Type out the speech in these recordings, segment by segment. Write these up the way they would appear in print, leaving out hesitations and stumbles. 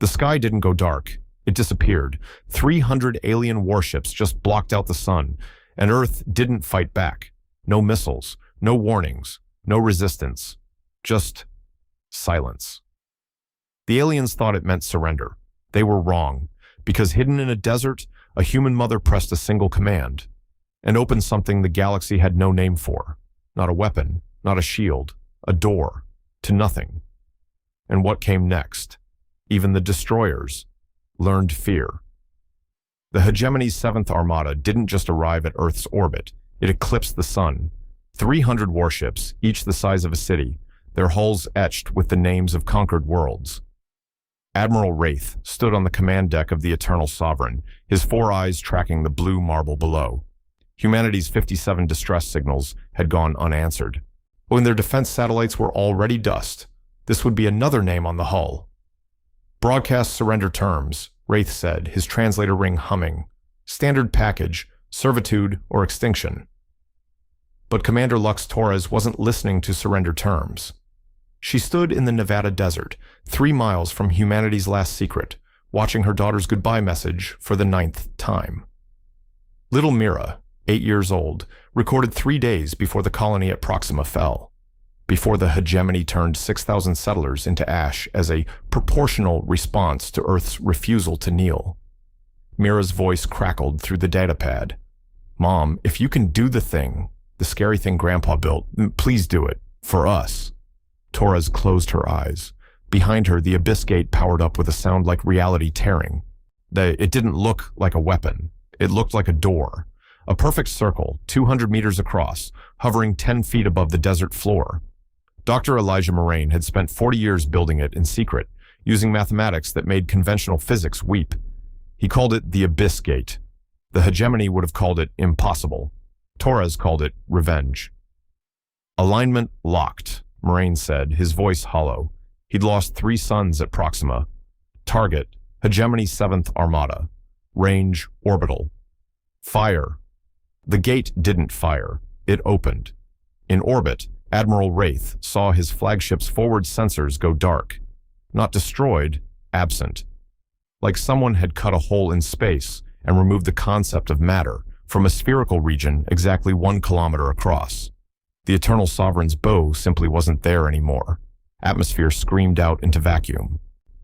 The sky didn't go dark. It disappeared. 300 alien warships just blocked out the sun, and Earth didn't fight back. No missiles, no warnings, no resistance. Just silence. The aliens thought it meant surrender. They were wrong, because hidden in a desert, a human mother pressed a single command and opened something the galaxy had no name for. Not a weapon, not a shield, a door to nothing. And what came next? Even the destroyers learned fear. The Hegemony's 7th Armada didn't just arrive at Earth's orbit, it eclipsed the sun. 300 warships, each the size of a city, their hulls etched with the names of conquered worlds. Admiral Wraith stood on the command deck of the Eternal Sovereign, his 4 eyes tracking the blue marble below. Humanity's 57 distress signals had gone unanswered. When their defense satellites were already dust, this would be another name on the hull. Broadcast surrender terms, Wraith said, his translator ring humming. Standard package, servitude or extinction. But Commander Lux Torres wasn't listening to surrender terms. She stood in the Nevada desert, 3 miles from humanity's last secret, watching her daughter's goodbye message for the 9th time. Little Mira, 8 years old, recorded 3 days before the colony at Proxima fell, before the Hegemony turned 6,000 settlers into ash as a proportional response to Earth's refusal to kneel. Mira's voice crackled through the datapad. "Mom, if you can do the scary thing Grandpa built, please do it, for us." Torres closed her eyes. Behind her, the abyss gate powered up with a sound like reality tearing. It didn't look like a weapon. It looked like a door. A perfect circle, 200 meters across, hovering 10 feet above the desert floor. Dr. Elijah Moraine had spent 40 years building it in secret, using mathematics that made conventional physics weep. He called it the Abyss Gate. The Hegemony would have called it impossible. Torres called it revenge. "Alignment locked," Moraine said, his voice hollow. He'd lost 3 sons at Proxima. Target, Hegemony's 7th Armada. Range, orbital. Fire. The gate didn't fire. It opened. In orbit, Admiral Wraith saw his flagship's forward sensors go dark. Not destroyed, absent. Like someone had cut a hole in space and removed the concept of matter from a spherical region exactly 1 kilometer across. The Eternal Sovereign's bow simply wasn't there anymore. Atmosphere screamed out into vacuum.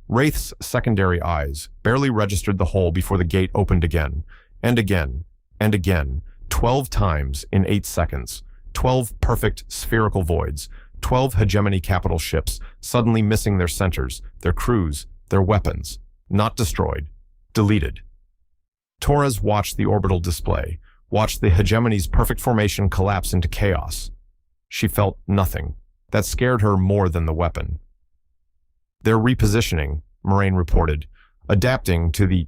Wraith's secondary eyes barely registered the hole before the gate opened again, and again, and again, 12 times in 8 seconds. 12 perfect spherical voids, 12 Hegemony capital ships suddenly missing their centers, their crews, their weapons. Not destroyed, deleted. Torres watched the orbital display, watched the Hegemony's perfect formation collapse into chaos. She felt nothing. That scared her more than the weapon. "They're repositioning," Moraine reported, adapting to the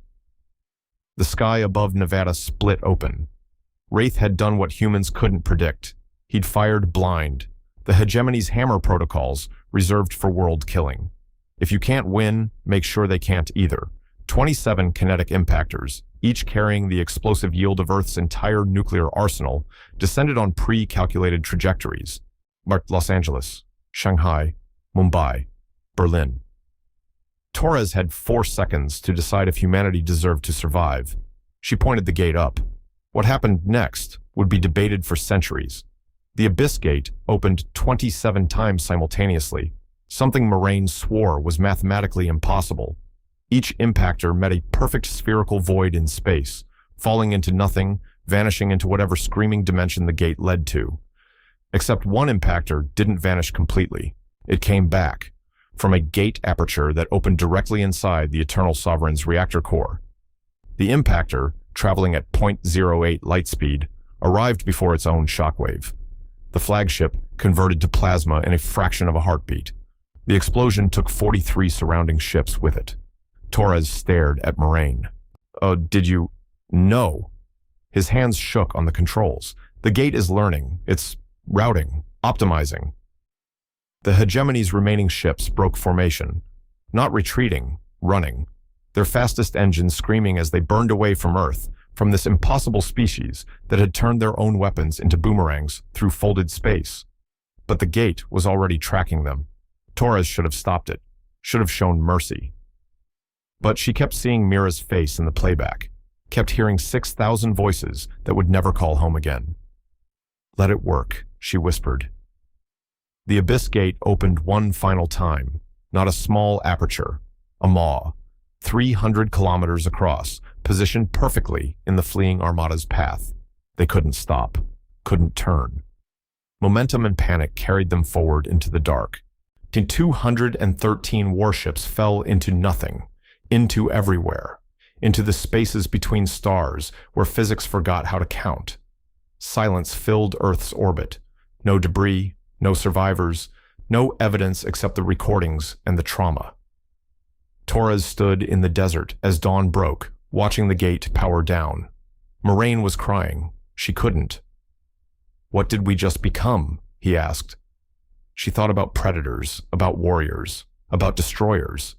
sky above Nevada split open. Wraith had done what humans couldn't predict. He'd fired blind. The Hegemony's hammer protocols reserved for world killing. If you can't win, make sure they can't either. 27 kinetic impactors, each carrying the explosive yield of Earth's entire nuclear arsenal, descended on pre-calculated trajectories. Marked Los Angeles, Shanghai, Mumbai, Berlin. Torres had 4 seconds to decide if humanity deserved to survive. She pointed the gate up. What happened next would be debated for centuries. The Abyss Gate opened 27 times simultaneously, something Moraine swore was mathematically impossible. Each impactor met a perfect spherical void in space, falling into nothing, vanishing into whatever screaming dimension the gate led to. Except one impactor didn't vanish completely. It came back, from a gate aperture that opened directly inside the Eternal Sovereign's reactor core. The impactor, traveling at 0.08 light speed, arrived before its own shockwave. The flagship converted to plasma in a fraction of a heartbeat. The explosion took 43 surrounding ships with it. Torres stared at Moraine. Did you? No. His hands shook on the controls. The gate is learning. It's routing, optimizing. The Hegemony's remaining ships broke formation. Not retreating, running. Their fastest engines screaming as they burned away from Earth, from this impossible species that had turned their own weapons into boomerangs through folded space. But the gate was already tracking them. Torres should have stopped it, should have shown mercy. But she kept seeing Mira's face in the playback, kept hearing 6,000 voices that would never call home again. "Let it work," she whispered. The abyss gate opened one final time, not a small aperture, a maw, 300 kilometers across, positioned perfectly in the fleeing Armada's path. They couldn't stop, couldn't turn. Momentum and panic carried them forward into the dark. 213 warships fell into nothing, into everywhere, into the spaces between stars where physics forgot how to count. Silence filled Earth's orbit. No debris, no survivors, no evidence except the recordings and the trauma. Torres stood in the desert as dawn broke, watching the gate power down. Moraine was crying. She couldn't. "What did we just become?" he asked. She thought about predators, about warriors, about destroyers.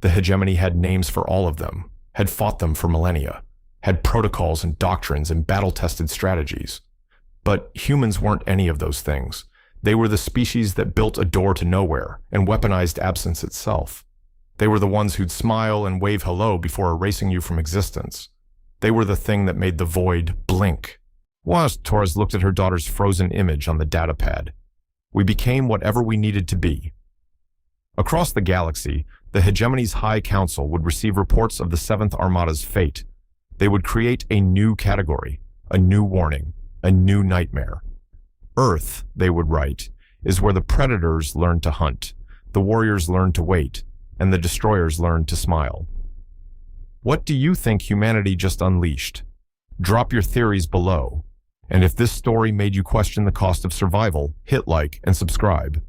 The Hegemony had names for all of them, had fought them for millennia, had protocols and doctrines and battle-tested strategies. But humans weren't any of those things. They were the species that built a door to nowhere and weaponized absence itself. They were the ones who'd smile and wave hello before erasing you from existence. They were the thing that made the void blink. Whilst Torres looked at her daughter's frozen image on the datapad, we became whatever we needed to be. Across the galaxy, the Hegemony's High Council would receive reports of the 7th Armada's fate. They would create a new category, a new warning, a new nightmare. Earth, they would write, is where the predators learn to hunt, the warriors learn to wait, and the destroyers learn to smile. What do you think humanity just unleashed? Drop your theories below. And if this story made you question the cost of survival, hit like and subscribe.